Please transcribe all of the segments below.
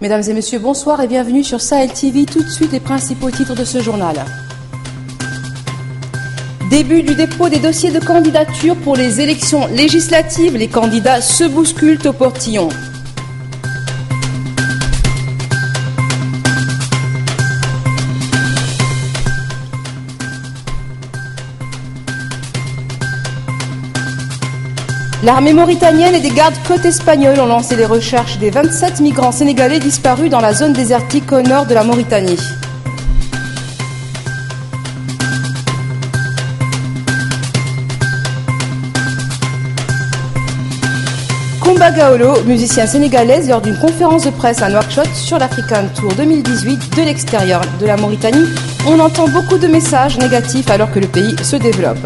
Mesdames et messieurs, bonsoir et bienvenue sur Sahel TV. Tout de suite, les principaux titres de ce journal. Début du dépôt des dossiers de candidature pour les élections législatives. Les candidats se bousculent au portillon. L'armée mauritanienne et des gardes-côtes espagnols ont lancé les recherches des 27 migrants sénégalais disparus dans la zone désertique au nord de la Mauritanie. Kumba Gawlo, musicienne sénégalaise, lors d'une conférence de presse à Nouakchott sur l'African Tour 2018 de l'extérieur de la Mauritanie, on entend beaucoup de messages négatifs alors que le pays se développe.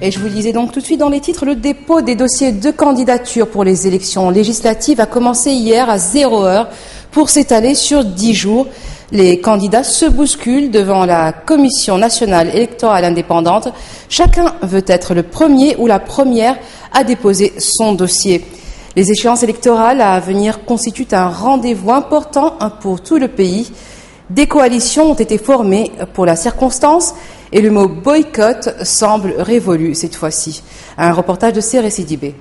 Et je vous le disais donc tout de suite dans les titres, le dépôt des dossiers de candidature pour les élections législatives a commencé hier à 0h pour s'étaler sur 10 jours. Les candidats se bousculent devant la Commission nationale électorale indépendante. Chacun veut être le premier ou la première à déposer son dossier. Les échéances électorales à venir constituent un rendez-vous important pour tout le pays. Des coalitions ont été formées pour la circonstance et le mot boycott semble révolu cette fois-ci. Un reportage de Séré Sidibé.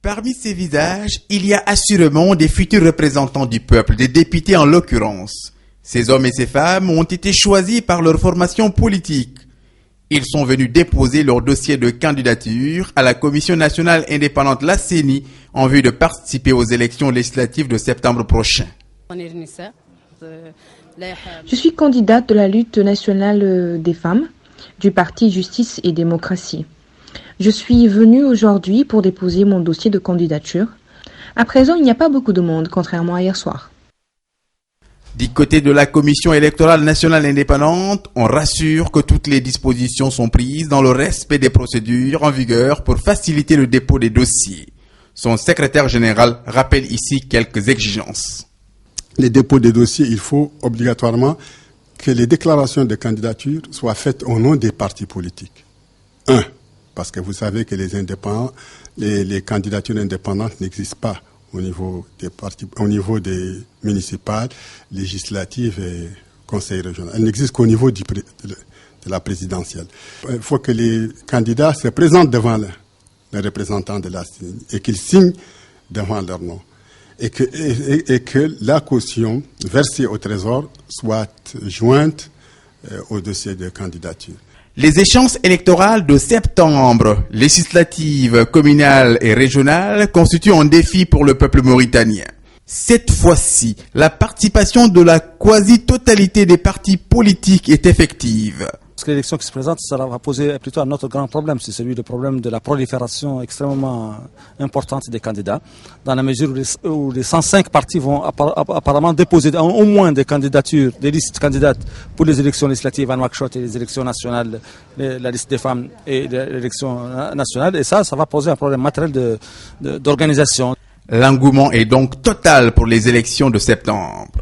Parmi ces visages, il y a assurément des futurs représentants du peuple, des députés en l'occurrence. Ces hommes et ces femmes ont été choisis par leur formation politique. Ils sont venus déposer leur dossier de candidature à la Commission nationale indépendante, la CENI, en vue de participer aux élections législatives de septembre prochain. Je suis candidate de la lutte nationale des femmes, du parti Justice et Démocratie. Je suis venue aujourd'hui pour déposer mon dossier de candidature. À présent, il n'y a pas beaucoup de monde, contrairement à hier soir. Du côté de la Commission électorale nationale indépendante, on rassure que toutes les dispositions sont prises dans le respect des procédures en vigueur pour faciliter le dépôt des dossiers. Son secrétaire général rappelle ici quelques exigences. Les dépôts des dossiers, il faut obligatoirement que les déclarations de candidature soient faites au nom des partis politiques. Parce que vous savez que les indépendants, les candidatures indépendantes n'existent pas au niveau des partis, au niveau des municipales, législatives et conseils régionaux. Elles n'existent qu'au niveau de la présidentielle. Il faut que les candidats se présentent devant les représentants de la CENI et qu'ils signent devant leur nom. Et que la caution versée au Trésor soit jointe au dossier de candidature. Les échéances électorales de septembre, législatives, communales et régionales, constituent un défi pour le peuple mauritanien. Cette fois-ci, la participation de la quasi-totalité des partis politiques est effective. Parce que l'élection qui se présente, ça va poser plutôt un autre grand problème, c'est celui du problème de la prolifération extrêmement importante des candidats, dans la mesure où les 105 partis vont apparemment déposer au moins des candidatures, des listes candidates pour les élections législatives à Nouakchott et les élections nationales, la liste des femmes et l'élection nationale, et ça va poser un problème matériel d'organisation. L'engouement est donc total pour les élections de septembre.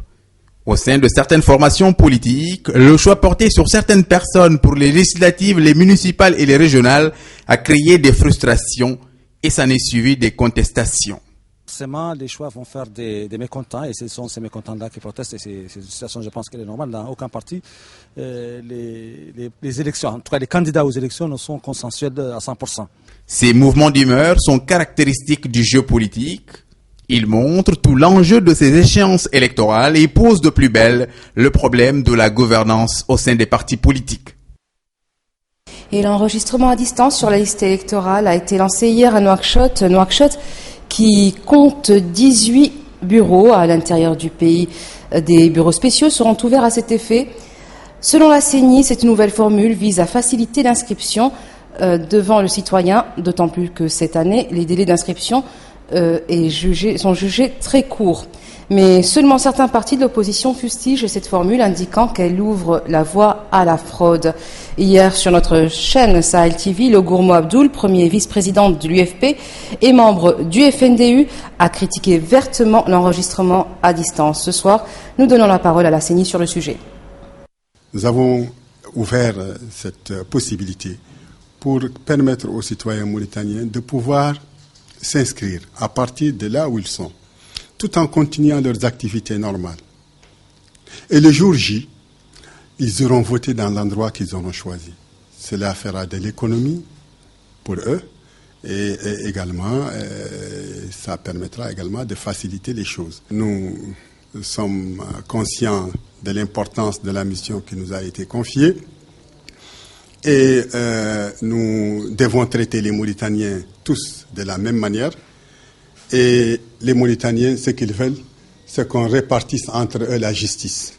Au sein de certaines formations politiques, le choix porté sur certaines personnes pour les législatives, les municipales et les régionales a créé des frustrations et s'en est suivi des contestations. Forcément, les choix vont faire des mécontents et ce sont ces mécontents-là qui protestent et c'est une situation, je pense, qu'elle est normale. Dans aucun parti, les élections, en tout cas les candidats aux élections ne sont consensuels à 100%. Ces mouvements d'humeur sont caractéristiques du jeu politique. Ils montrent tout l'enjeu de ces échéances électorales et posent de plus belle le problème de la gouvernance au sein des partis politiques. Et l'enregistrement à distance sur la liste électorale a été lancé hier à Nouakchott. Nouakchott qui compte 18 bureaux à l'intérieur du pays. Des bureaux spéciaux seront ouverts à cet effet. Selon la CENI, cette nouvelle formule vise à faciliter l'inscription devant le citoyen, d'autant plus que cette année, les délais d'inscription sont jugés très courts. Mais seulement certains partis de l'opposition fustigent cette formule, indiquant qu'elle ouvre la voie à la fraude. Hier, sur notre chaîne Sahel TV, le Gourmou Abdoul, premier vice-président de l'UFP et membre du FNDU, a critiqué vertement l'enregistrement à distance. Ce soir, nous donnons la parole à la CENI sur le sujet. Nous avons ouvert cette possibilité pour permettre aux citoyens mauritaniens de pouvoir s'inscrire à partir de là où ils sont, tout en continuant leurs activités normales. Et le jour J, ils auront voté dans l'endroit qu'ils auront choisi. Cela fera de l'économie pour eux et également, ça permettra également de faciliter les choses. Nous sommes conscients de l'importance de la mission qui nous a été confiée et nous devons traiter les Mauritaniens tous de la même manière. Et les Mauritaniens, ce qu'ils veulent, c'est qu'on répartisse entre eux la justice.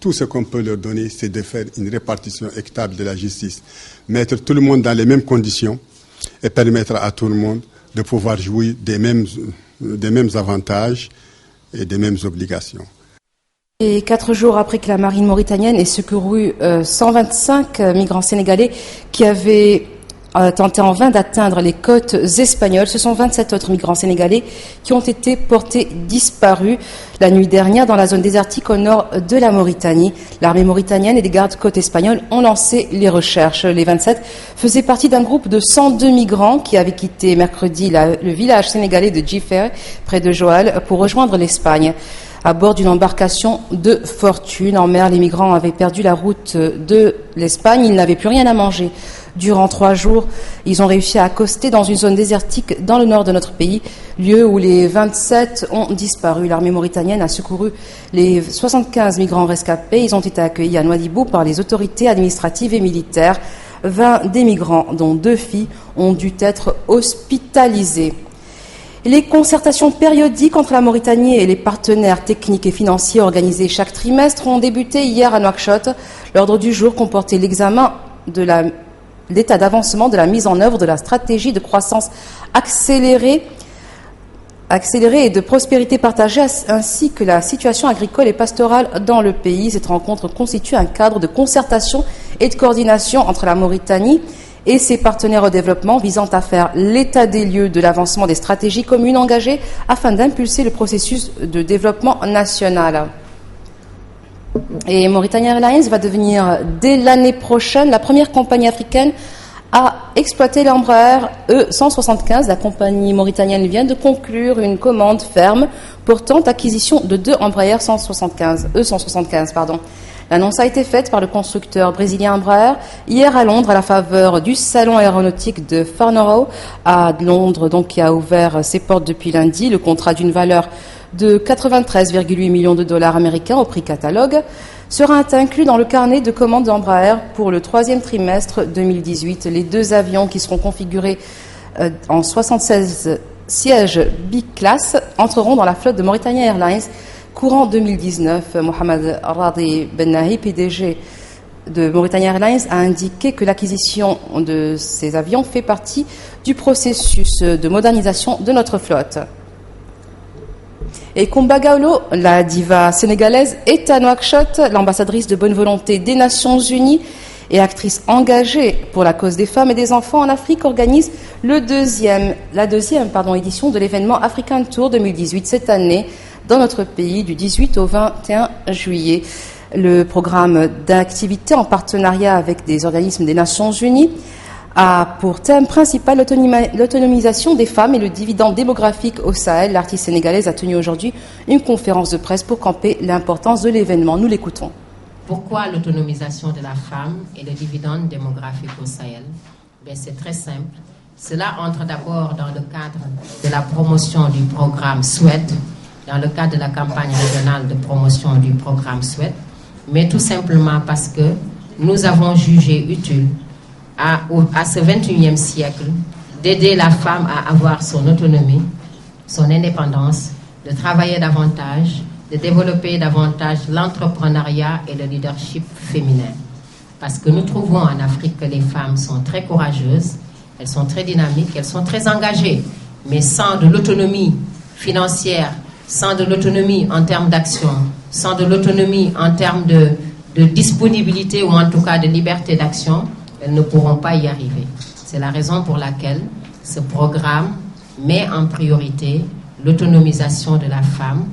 Tout ce qu'on peut leur donner, c'est de faire une répartition équitable de la justice. Mettre tout le monde dans les mêmes conditions et permettre à tout le monde de pouvoir jouir des mêmes avantages et des mêmes obligations. Et 4 jours après que la marine mauritanienne ait secouru 125 migrants sénégalais qui avaient tenté en vain d'atteindre les côtes espagnoles, ce sont 27 autres migrants sénégalais qui ont été portés disparus la nuit dernière dans la zone désertique au nord de la Mauritanie. L'armée mauritanienne et des gardes-côtes espagnols ont lancé les recherches. Les 27 faisaient partie d'un groupe de 102 migrants qui avaient quitté mercredi le village sénégalais de Djifer, près de Joal, pour rejoindre l'Espagne. À bord d'une embarcation de fortune en mer, les migrants avaient perdu la route de l'Espagne. Ils n'avaient plus rien à manger. Durant 3 jours, ils ont réussi à accoster dans une zone désertique dans le nord de notre pays, lieu où les 27 ont disparu. L'armée mauritanienne a secouru les 75 migrants rescapés. Ils ont été accueillis à Nouadhibou par les autorités administratives et militaires. 20 des migrants, dont 2 filles, ont dû être hospitalisés. Les concertations périodiques entre la Mauritanie et les partenaires techniques et financiers organisés chaque trimestre ont débuté hier à Nouakchott. L'ordre du jour comportait l'examen de l'état d'avancement de la mise en œuvre de la stratégie de croissance accélérée et de prospérité partagée, ainsi que la situation agricole et pastorale dans le pays. Cette rencontre constitue un cadre de concertation et de coordination entre la Mauritanie et ses partenaires au développement visant à faire l'état des lieux de l'avancement des stratégies communes engagées afin d'impulser le processus de développement national. Et Mauritania Airlines va devenir dès l'année prochaine la première compagnie africaine à exploiter l'Embraer E175. La compagnie mauritanienne vient de conclure une commande ferme portant acquisition de 2 Embraer E175. L'annonce a été faite par le constructeur brésilien Embraer hier à Londres à la faveur du salon aéronautique de Farnborough à Londres, donc qui a ouvert ses portes depuis lundi. Le contrat d'une valeur de 93,8 millions de dollars américains au prix catalogue sera inclus dans le carnet de commandes d'Embraer pour le 3e trimestre 2018. Les 2 avions qui seront configurés en 76 sièges biclasse entreront dans la flotte de Mauritania Airlines courant 2019. Mohamed Radi Bennahi, PDG de Mauritania Airlines, a indiqué que l'acquisition de ces avions fait partie du processus de modernisation de notre flotte. Et Coumba Gawlo, la diva sénégalaise, est à Nouakchott. L'ambassadrice de bonne volonté des Nations Unies et actrice engagée pour la cause des femmes et des enfants en Afrique organise la deuxième édition de l'événement African Tour 2018 cette année dans notre pays du 18 au 21 juillet. Le programme d'activité en partenariat avec des organismes des Nations Unies a pour thème principal l'autonomisation des femmes et le dividende démographique au Sahel. L'artiste sénégalaise a tenu aujourd'hui une conférence de presse pour camper l'importance de l'événement. Nous l'écoutons. Pourquoi l'autonomisation de la femme et le dividende démographique au Sahel? C'est très simple. Cela entre d'abord dans le cadre de la promotion du programme SWED, dans le cadre de la campagne régionale de promotion du programme SWED, mais tout simplement parce que nous avons jugé utile à ce 21e siècle d'aider la femme à avoir son autonomie, son indépendance, de travailler davantage, de développer davantage l'entrepreneuriat et le leadership féminin. Parce que nous trouvons en Afrique que les femmes sont très courageuses, elles sont très dynamiques, elles sont très engagées, mais sans de l'autonomie financière, sans de l'autonomie en termes d'action, sans de l'autonomie en termes de disponibilité ou en tout cas de liberté d'action, elles ne pourront pas y arriver. C'est la raison pour laquelle ce programme met en priorité l'autonomisation de la femme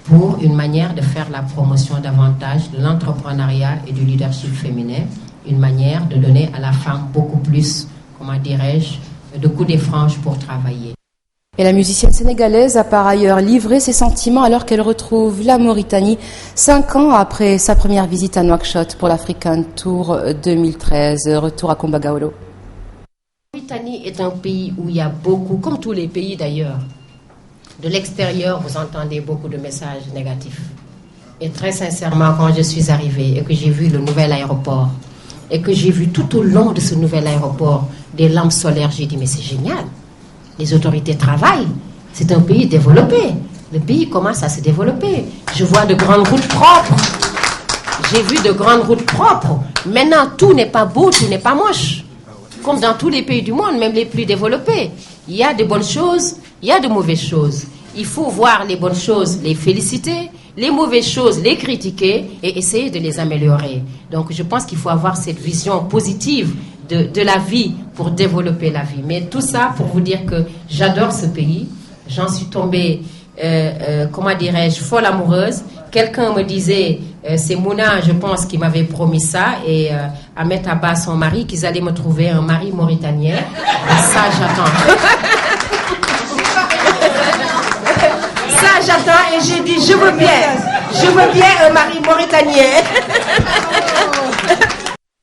pour une manière de faire la promotion davantage de l'entrepreneuriat et du leadership féminin, une manière de donner à la femme beaucoup plus comment dirais-je, de coups des franges pour travailler. Et la musicienne sénégalaise a par ailleurs livré ses sentiments alors qu'elle retrouve la Mauritanie 5 ans après sa première visite à Nouakchott pour l'African Tour 2013. Retour à Kombagaolo. La Mauritanie est un pays où il y a beaucoup, comme tous les pays d'ailleurs, de l'extérieur, vous entendez beaucoup de messages négatifs. Et très sincèrement, quand je suis arrivée et que j'ai vu le nouvel aéroport, et que j'ai vu tout au long de ce nouvel aéroport des lampes solaires, j'ai dit mais c'est génial. Les autorités travaillent. C'est un pays développé. Le pays commence à se développer. Je vois de grandes routes propres. J'ai vu de grandes routes propres. Maintenant, tout n'est pas beau, tout n'est pas moche. Comme dans tous les pays du monde, même les plus développés. Il y a de bonnes choses, il y a de mauvaises choses. Il faut voir les bonnes choses, les féliciter, les mauvaises choses, les critiquer et essayer de les améliorer. Donc je pense qu'il faut avoir cette vision positive de la vie pour développer la vie. Mais tout ça pour vous dire que j'adore ce pays. J'en suis tombée, comment dirais-je, folle amoureuse. Quelqu'un me disait, c'est Mouna, je pense, qui m'avait promis ça, et Ahmed Abba, son mari, qu'ils allaient me trouver un mari mauritanien. Et ça, j'attends. Ça, j'attends, et j'ai dit, je veux bien un mari mauritanien.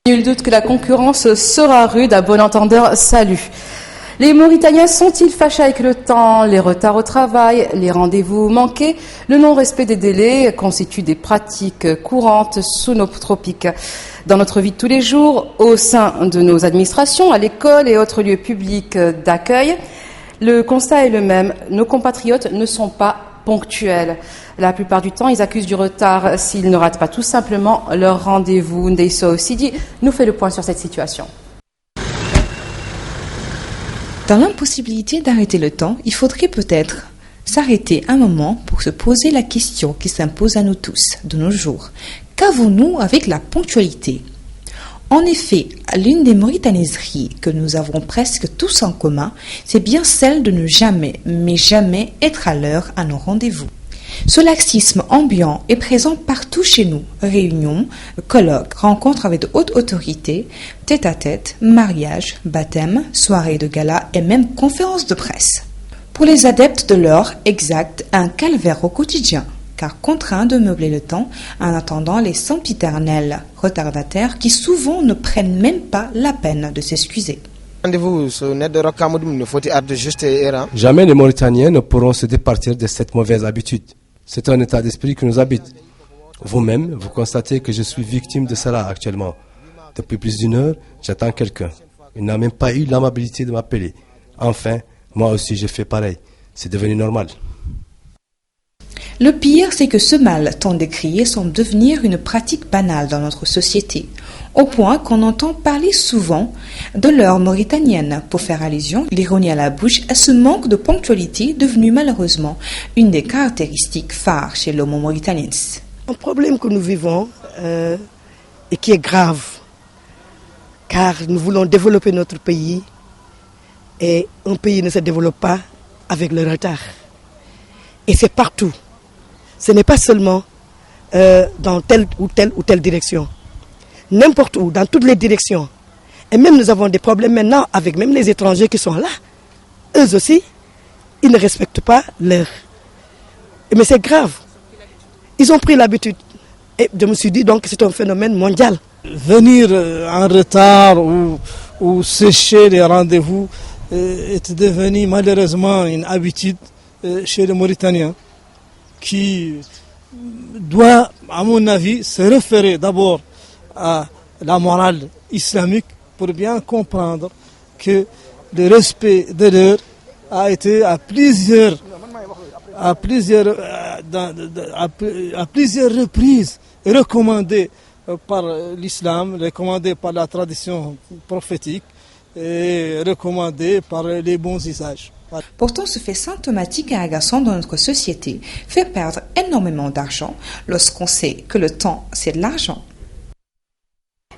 Nul doute que la concurrence sera rude, à bon entendeur, salut. Les Mauritaniens sont-ils fâchés avec le temps, les retards au travail, les rendez-vous manqués? Le non-respect des délais constitue des pratiques courantes sous nos tropiques. Dans notre vie de tous les jours, au sein de nos administrations, à l'école et autres lieux publics d'accueil, le constat est le même. Nos compatriotes ne sont pas ponctuels. La plupart du temps, ils accusent du retard s'ils ne ratent pas tout simplement leur rendez-vous. Ndeiso Sidi nous fait le point sur cette situation. Dans l'impossibilité d'arrêter le temps, il faudrait peut-être s'arrêter un moment pour se poser la question qui s'impose à nous tous de nos jours. Qu'avons-nous avec la ponctualité ? En effet, l'une des mauritaniseries que nous avons presque tous en commun, c'est bien celle de ne jamais, mais jamais être à l'heure à nos rendez-vous. Ce laxisme ambiant est présent partout chez nous. Réunions, colloques, rencontres avec de hautes autorités, tête-à-tête, mariages, baptêmes, soirées de gala et même conférences de presse. Pour les adeptes de l'heure exacte, un calvaire au quotidien, car contraints de meubler le temps en attendant les sempiternels retardataires qui souvent ne prennent même pas la peine de s'excuser. Jamais les Mauritaniens ne pourront se départir de cette mauvaise habitude. C'est un état d'esprit qui nous habite. Vous-même, vous constatez que je suis victime de cela actuellement. Depuis plus d'une heure, j'attends quelqu'un. Il n'a même pas eu l'amabilité de m'appeler. Enfin, moi aussi j'ai fait pareil. C'est devenu normal. Le pire, c'est que ce mal tant décrié semble devenir une pratique banale dans notre société, au point qu'on entend parler souvent de l'heure mauritanienne pour faire allusion, l'ironie à la bouche, à ce manque de ponctualité devenu malheureusement une des caractéristiques phares chez l'homo mauritaniense. Un problème que nous vivons et qui est grave, car nous voulons développer notre pays et un pays ne se développe pas avec le retard. Et c'est partout. Ce n'est pas seulement dans telle ou telle direction. N'importe où, dans toutes les directions. Et même nous avons des problèmes maintenant avec même les étrangers qui sont là. Eux aussi, ils ne respectent pas l'heure. Mais c'est grave. Ils ont pris l'habitude. Et je me suis dit donc que c'est un phénomène mondial. Venir en retard ou sécher les rendez-vous est devenu malheureusement une habitude chez les Mauritaniens qui doit, à mon avis, se référer d'abord à la morale islamique pour bien comprendre que le respect de l'heure a été à plusieurs reprises recommandé par l'islam, recommandé par la tradition prophétique et recommandé par les bons usages. Pourtant, ce fait symptomatique et agaçant dans notre société fait perdre énormément d'argent lorsqu'on sait que le temps, c'est de l'argent.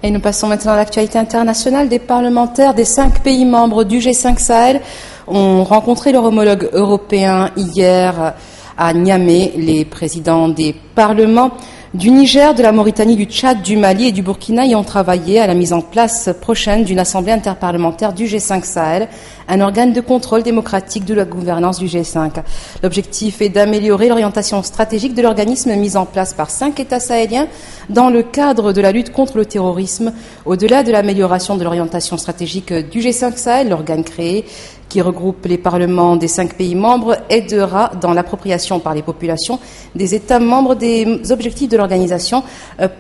Et nous passons maintenant à l'actualité internationale. Des parlementaires des 5 pays membres du G5 Sahel ont rencontré leur homologue européen hier à Niamey. Les présidents des parlements du Niger, de la Mauritanie, du Tchad, du Mali et du Burkina y ont travaillé à la mise en place prochaine d'une assemblée interparlementaire du G5 Sahel, un organe de contrôle démocratique de la gouvernance du G5. L'objectif est d'améliorer l'orientation stratégique de l'organisme mis en place par 5 États sahéliens dans le cadre de la lutte contre le terrorisme. Au-delà de l'amélioration de l'orientation stratégique du G5 Sahel, l'organe créé qui regroupe les parlements des 5 pays membres, aidera dans l'appropriation par les populations des États membres des objectifs de l'organisation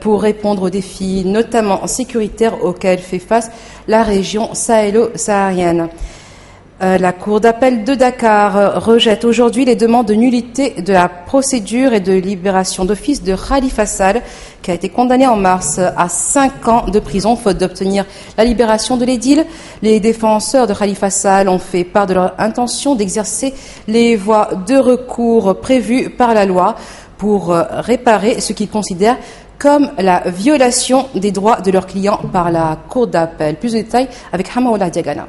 pour répondre aux défis, notamment sécuritaires, auxquels fait face la région sahélo-saharienne. La Cour d'appel de Dakar rejette aujourd'hui les demandes de nullité de la procédure et de libération d'office de Khalifa Sall, qui a été condamné en mars à 5 ans de prison faute d'obtenir la libération de l'édile. Les défenseurs de Khalifa Sall ont fait part de leur intention d'exercer les voies de recours prévues par la loi pour réparer ce qu'ils considèrent comme la violation des droits de leurs clients par la Cour d'appel. Plus de détails avec Hamaoula Diagana.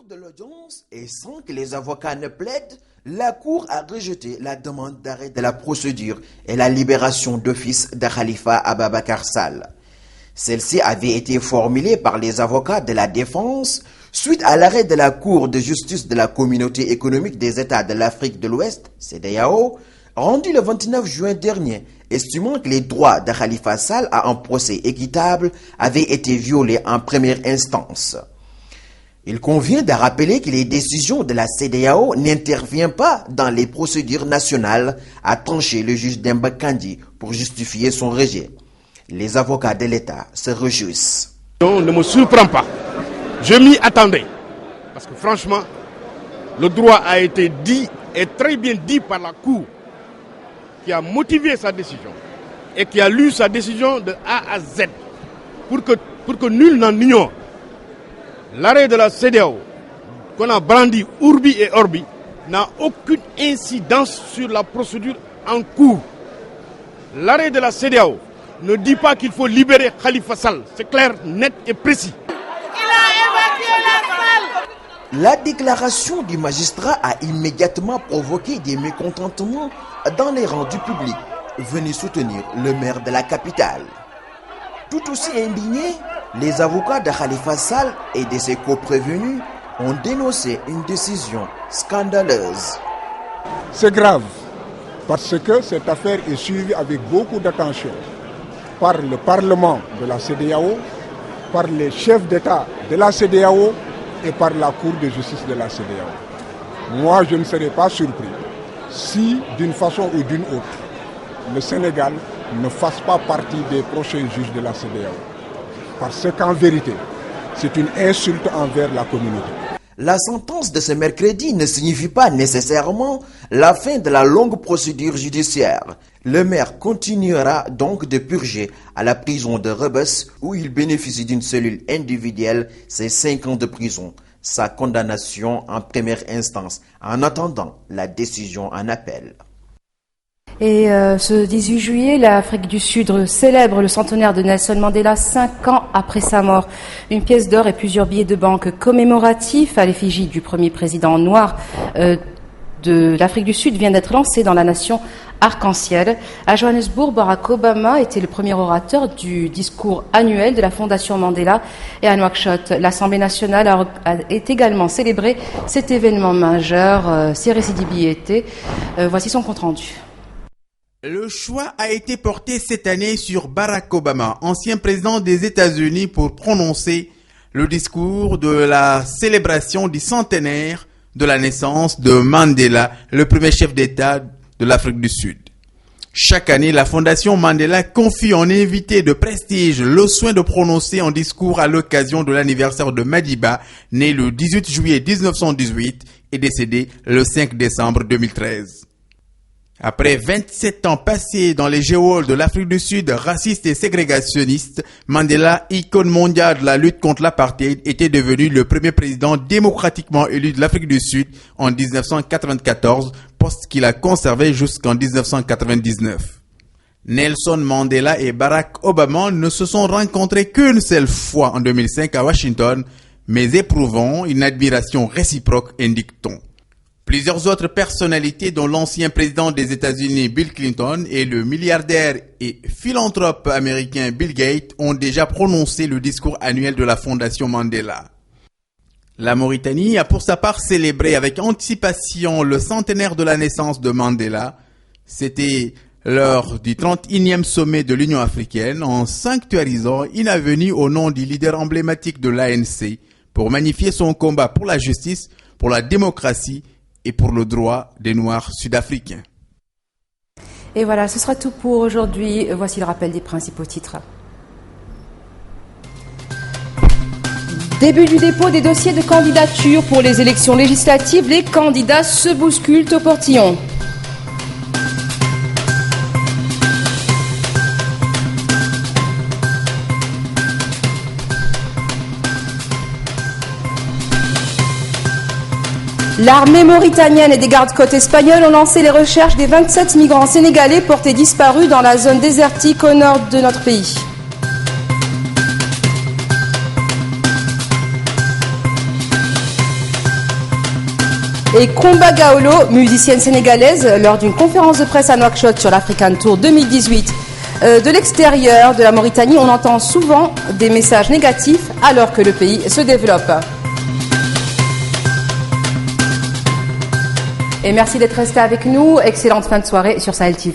De l'audience et sans que les avocats ne plaident, la Cour a rejeté la demande d'arrêt de la procédure et la libération d'office de Khalifa Ababakar Sall. Celle-ci avait été formulée par les avocats de la défense suite à l'arrêt de la Cour de justice de la Communauté économique des États de l'Afrique de l'Ouest, CEDEAO, rendu le 29 juin dernier, estimant que les droits de Khalifa Sall à un procès équitable avaient été violés en première instance. Il convient de rappeler que les décisions de la CEDEAO n'interviennent pas dans les procédures nationales, a tranché le juge Demba Kandi pour justifier son rejet. Les avocats de l'État se réjouissent. On ne me surprend pas. Je m'y attendais. Parce que franchement, le droit a été dit et très bien dit par la Cour qui a motivé sa décision et qui a lu sa décision de A à Z pour que nul n'en ignore. L'arrêt de la CEDEAO, qu'on a brandi Urbi et Orbi, n'a aucune incidence sur la procédure en cours. L'arrêt de la CEDEAO ne dit pas qu'il faut libérer Khalifa Sall. C'est clair, net et précis. La déclaration du magistrat a immédiatement provoqué des mécontentements dans les rangs du public venu soutenir le maire de la capitale. Tout aussi indignés, les avocats de Khalifa Sall et de ses coprévenus ont dénoncé une décision scandaleuse. C'est grave, parce que cette affaire est suivie avec beaucoup d'attention par le Parlement de la CEDEAO, par les chefs d'État de la CEDEAO et par la Cour de justice de la CEDEAO. Moi, je ne serais pas surpris si, d'une façon ou d'une autre, le Sénégal ne fasse pas partie des prochains juges de la CEDEAO. Parce qu'en vérité, c'est une insulte envers la communauté. La sentence de ce mercredi ne signifie pas nécessairement la fin de la longue procédure judiciaire. Le maire continuera donc de purger à la prison de Rebeuss où il bénéficie d'une cellule individuelle ses 5 ans de prison, sa condamnation en première instance, en attendant la décision en appel. Et ce 18 juillet, l'Afrique du Sud célèbre le centenaire de Nelson Mandela 5 ans après sa mort. Une pièce d'or et plusieurs billets de banque commémoratifs à l'effigie du premier président noir de l'Afrique du Sud vient d'être lancé dans la nation arc-en-ciel. À Johannesburg, Barack Obama était le premier orateur du discours annuel de la Fondation Mandela. Et à Nouakchott, l'Assemblée nationale a également célébré cet événement majeur. Cyril Sidibiété, voici son compte-rendu. Le choix a été porté cette année sur Barack Obama, ancien président des États-Unis, pour prononcer le discours de la célébration du centenaire de la naissance de Mandela, le premier chef d'État de l'Afrique du Sud. Chaque année, la Fondation Mandela confie en invité de prestige le soin de prononcer un discours à l'occasion de l'anniversaire de Madiba, né le 18 juillet 1918 et décédé le 5 décembre 2013. Après 27 ans passés dans les geôles de l'Afrique du Sud, raciste et ségrégationniste, Mandela, icône mondiale de la lutte contre l'apartheid, était devenu le premier président démocratiquement élu de l'Afrique du Sud en 1994, poste qu'il a conservé jusqu'en 1999. Nelson Mandela et Barack Obama ne se sont rencontrés qu'une seule fois en 2005 à Washington, mais éprouvant une admiration réciproque, indique-t-on. Plusieurs autres personnalités, dont l'ancien président des États-Unis Bill Clinton et le milliardaire et philanthrope américain Bill Gates, ont déjà prononcé le discours annuel de la Fondation Mandela. La Mauritanie a pour sa part célébré avec anticipation le centenaire de la naissance de Mandela. C'était lors du 31e sommet de l'Union africaine, en sanctuarisant une avenue au nom du leader emblématique de l'ANC pour magnifier son combat pour la justice, pour la démocratie et pour le droit des Noirs sud-africains. Et voilà, ce sera tout pour aujourd'hui. Voici le rappel des principaux titres. Début du dépôt des dossiers de candidature pour les élections législatives. Les candidats se bousculent au portillon. L'armée mauritanienne et des gardes-côtes espagnols ont lancé les recherches des 27 migrants sénégalais portés disparus dans la zone désertique au nord de notre pays. Et Kumba Gawlo, musicienne sénégalaise, lors d'une conférence de presse à Nouakchott sur l'African Tour 2018. De l'extérieur de la Mauritanie, on entend souvent des messages négatifs alors que le pays se développe. Et merci d'être resté avec nous. Excellente fin de soirée sur Sahel TV.